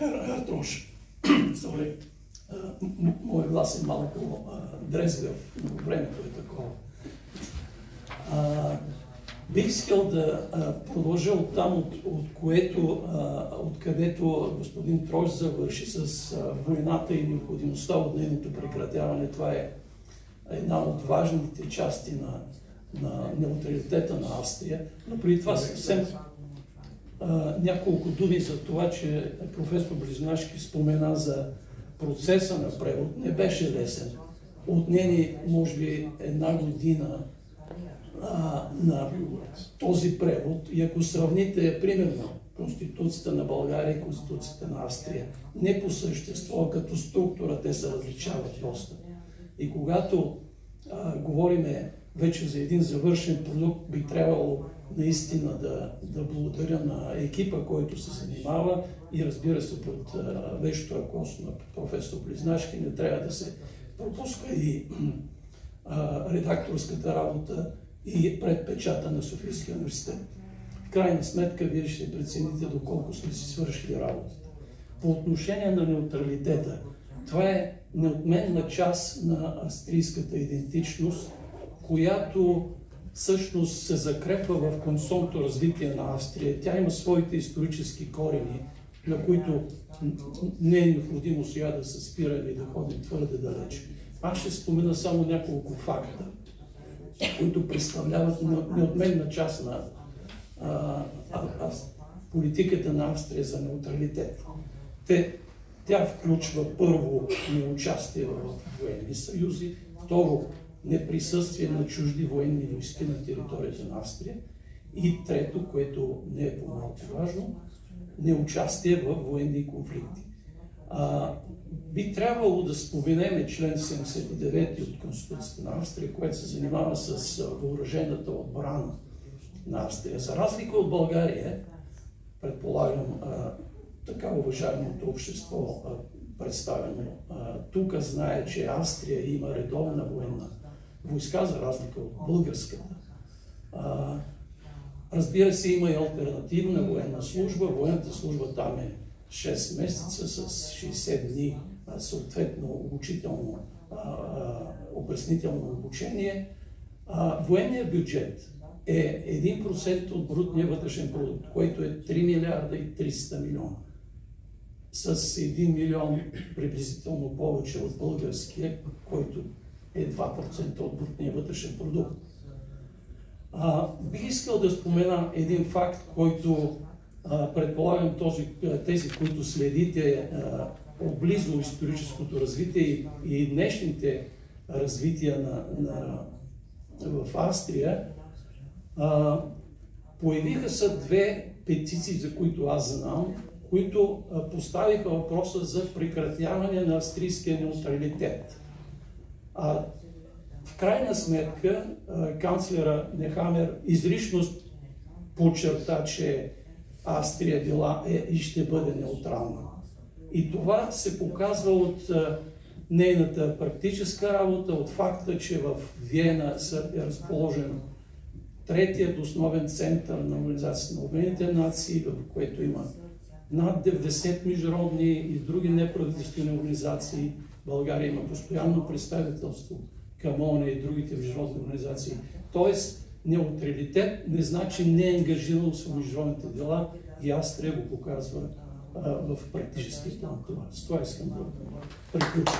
Артрош. Моят глас е малко дрезгав, но времето е такова. Бих искал да продължа оттам, откъдето господин Трош завърши с войната и необходимостта от нейното прекратяване. Това е една от важните части на неутралитета на Австрия. Но преди това съвсем няколко думи за това, че професор Близнашки спомена за процеса на превод. Не беше лесен. Отнени, може би, една година на този превод. И ако сравните, примерно, Конституцията на България и Конституцията на Австрия, не по същество, като структура, те се различават доста. И когато говориме вече за един завършен продукт, би трябвало наистина да благодаря на екипа, който се занимава и разбира се под вещото ръководство на професор Близнашки не трябва да се пропуска и редакторската работа и предпечата на Софийския университет. В крайна сметка, вие ще прецените доколко сме си свършили работата. По отношение на неутралитета, това е неотменна част на австрийската идентичност, която всъщност се закрепва в консолното развитие на Австрия. Тя има своите исторически корени, на които не е необходимо сега да се спираме и да ходим твърде далеч. Аз ще спомена само няколко факта, които представляват неотменна част на политиката на Австрия за неутралитет. Тя включва първо неучастие в военни съюзи, второ неприсъствие на чужди военни войски на територията на Австрия и трето, което не е по-малко важно, неучастие в военни конфликти. Би трябвало да споменеме член 79 от Конституцията на Австрия, което се занимава с въоръжената отбрана на Австрия. За разлика от България, предполагам, така уважаемото общество представено тук знае, че Австрия има редовна военна войска, за разлика от българската. Разбира се, има и алтернативна военна служба. Военната служба там е 6 месеца с 60 дни, съответно обучително, обяснително обучение. Военният бюджет е 1% от брутния вътрешен продукт, което е 3 милиарда и 300 милиона. С 1 милион приблизително повече от българския, който е 2% от брутния вътрешен продукт. Бих искал да спомена един факт, който предполагам тези, които следите отблизо историческото развитие и днешните развития в Австрия, появиха се две петиции, за които аз знам, които поставиха въпроса за прекратяване на австрийския неутралитет. В крайна сметка, канцлера Нехамер изрично подчерта, че Австрия била и ще бъде неутрална. И това се показва от нейната практическа работа, от факта, че в Виена е разположен третият основен център на Организацията на Обединените нации, в което има над 90 международни и други неправителствени организации. България има постоянно представителство към ООН и другите международни организации. Тоест, неутралитет не значи не ангажираност в международните дела и Австрия го показва в практически план това. С това искам да приключа.